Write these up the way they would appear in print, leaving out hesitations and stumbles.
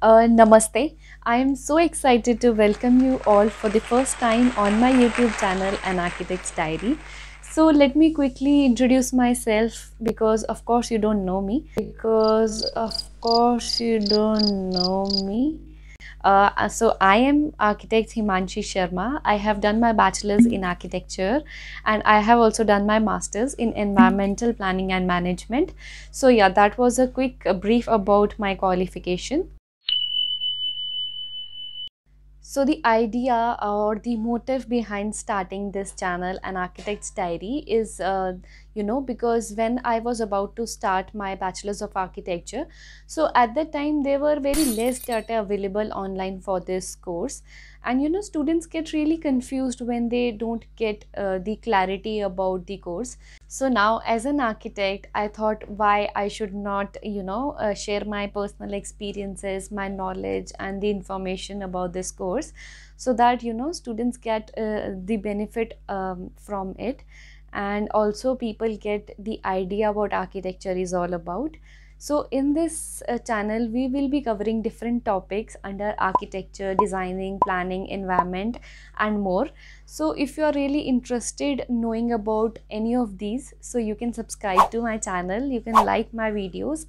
Namaste. I am so excited to welcome you all for the first time on my YouTube channel, An Architect's Diary. So, let me quickly introduce myself because, of course, you don't know me. So I am architect Himanshi Sharma. I have done my bachelor's in architecture and I have also done my master's in environmental planning and management. So yeah, that was a quick brief about my qualification. So the idea or the motive behind starting this channel, An Architect's Diary, is because when I was about to start my bachelor's of architecture, so at that time there were very less data available online for this course, and students get really confused when they don't get the clarity about the course. So now, as an architect, I thought why I should not, share my personal experiences, my knowledge, and the information about this course, so that students get the benefit from it, and also people get the idea what architecture is all about. So in this channel, we will be covering different topics under architecture, designing, planning, environment, and more. So if you are really interested knowing about any of these, so you can subscribe to my channel, you can like my videos.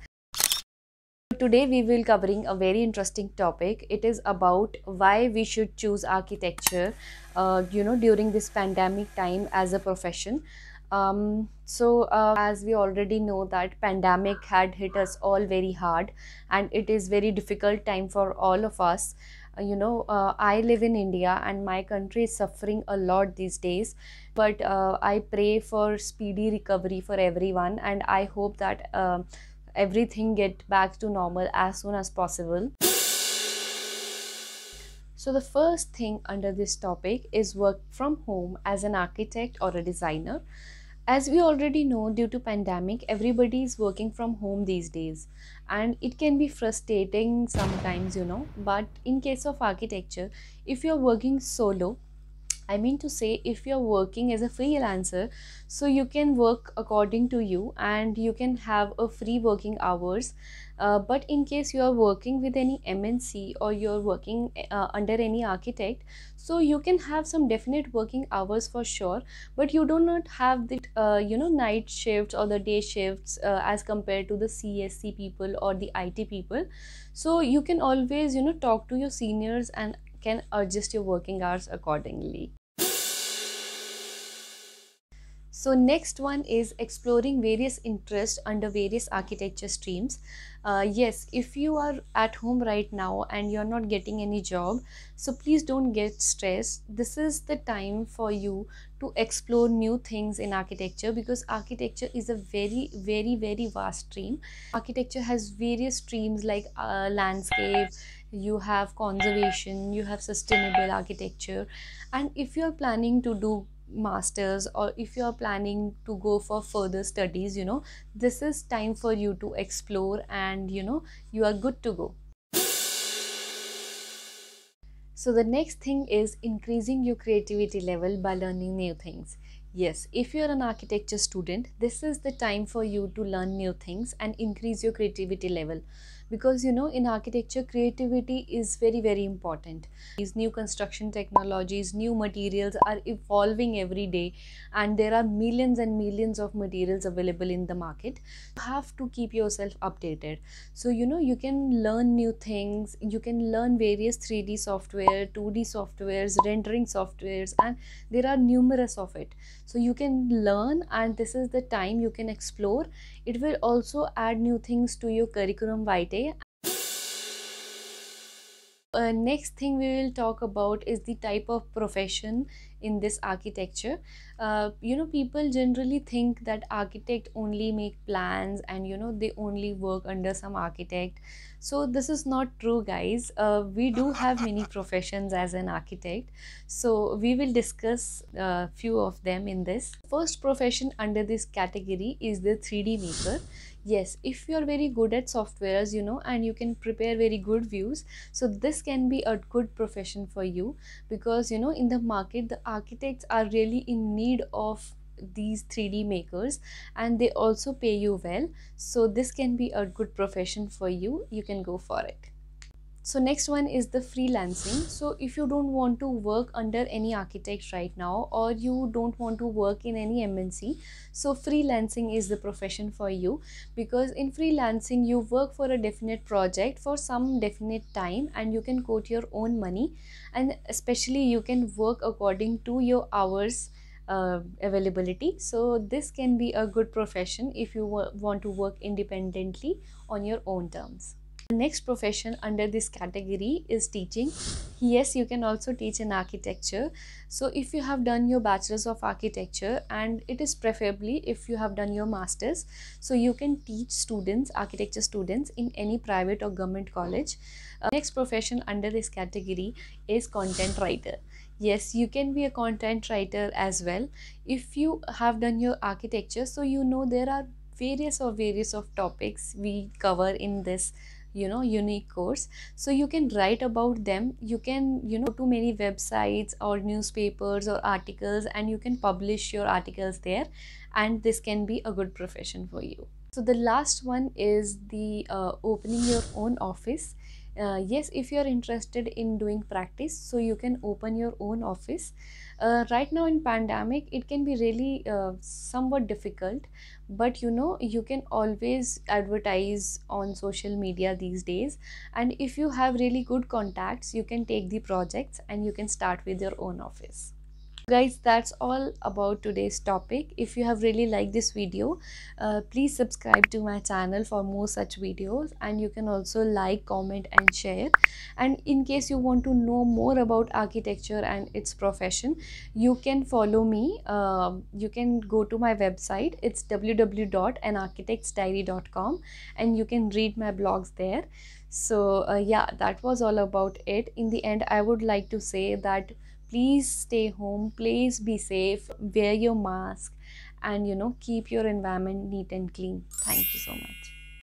Today we will covering a very interesting topic. It is about why we should choose architecture during this pandemic time as a profession. As we already know that pandemic had hit us all very hard, and it is very difficult time for all of us. I live in India and my country is suffering a lot these days, but I pray for speedy recovery for everyone, and I hope that everything get back to normal as soon as possible. So the first thing under this topic is work from home as an architect or a designer. As we already know, due to pandemic, everybody is working from home these days, and it can be frustrating sometimes, but in case of architecture, if you're working solo, I mean to say, if you're working as a freelancer, so you can work according to you and you can have a free working hours. But in case you are working with any MNC or you're working under any architect, so you can have some definite working hours for sure, but you do not have the night shifts or the day shifts as compared to the CSC people or the IT people. So you can always talk to your seniors and can adjust your working hours accordingly. So next one is exploring various interests under various architecture streams. Yes, if you are at home right now and you're not getting any job, so please don't get stressed. This is the time for you to explore new things in architecture, because architecture is a very, very, very vast stream. Architecture has various streams like landscape, you have conservation, you have sustainable architecture, and if you are planning to do masters or if you are planning to go for further studies, this is time for you to explore, and you are good to go. So the next thing is increasing your creativity level by learning new things. Yes, if you're an architecture student, this is the time for you to learn new things and increase your creativity level, because in architecture, creativity is very, very important. These new construction technologies, new materials are evolving every day, and there are millions and millions of materials available in the market. You have to keep yourself updated. So you can learn new things, you can learn various 3D software, 2D softwares, rendering softwares, and there are numerous of it. So you can learn, and this is the time you can explore. It will also add new things to your curriculum vitae. Next thing we will talk about is the type of profession in this architecture. People generally think that architect only make plans and they only work under some architect. So this is not true, guys. We do have many professions as an architect, so we will discuss a few of them in this. First profession under this category is the 3D maker. Yes, if you are very good at softwares, and you can prepare very good views, so this can be a good profession for you, because in the market the architects are really in need of these 3D makers, and they also pay you well. So this can be a good profession for you, you can go for it. So next one is the freelancing. So if you don't want to work under any architect right now, or you don't want to work in any MNC, so freelancing is the profession for you, because in freelancing you work for a definite project for some definite time, and you can quote your own money, and especially you can work according to your hours availability. So this can be a good profession if you want to work independently on your own terms. The next profession under this category is teaching. Yes, you can also teach in architecture. So if you have done your bachelor's of architecture, and it is preferably if you have done your master's, so you can teach students, architecture students, in any private or government college. Next profession under this category is content writer. Yes, you can be a content writer as well if you have done your architecture. So you know there are various of topics we cover in this unique course. So you can write about them, you can go to many websites or newspapers or articles, and you can publish your articles there, and this can be a good profession for you. So the last one is the opening your own office. Yes, if you're interested in doing practice, so you can open your own office. Right now in pandemic it can be really somewhat difficult, but you can always advertise on social media these days, and if you have really good contacts, you can take the projects and you can start with your own office. Guys, that's all about today's topic. If you have really liked this video, please subscribe to my channel for more such videos, and you can also like, comment and share. And in case you want to know more about architecture and its profession, you can follow me. You can go to my website. It's www.anarchitectsdiary.com, and you can read my blogs there. So yeah, that was all about it. In the end, I would like to say that please stay home, please be safe, wear your mask, and keep your environment neat and clean. Thank you so much.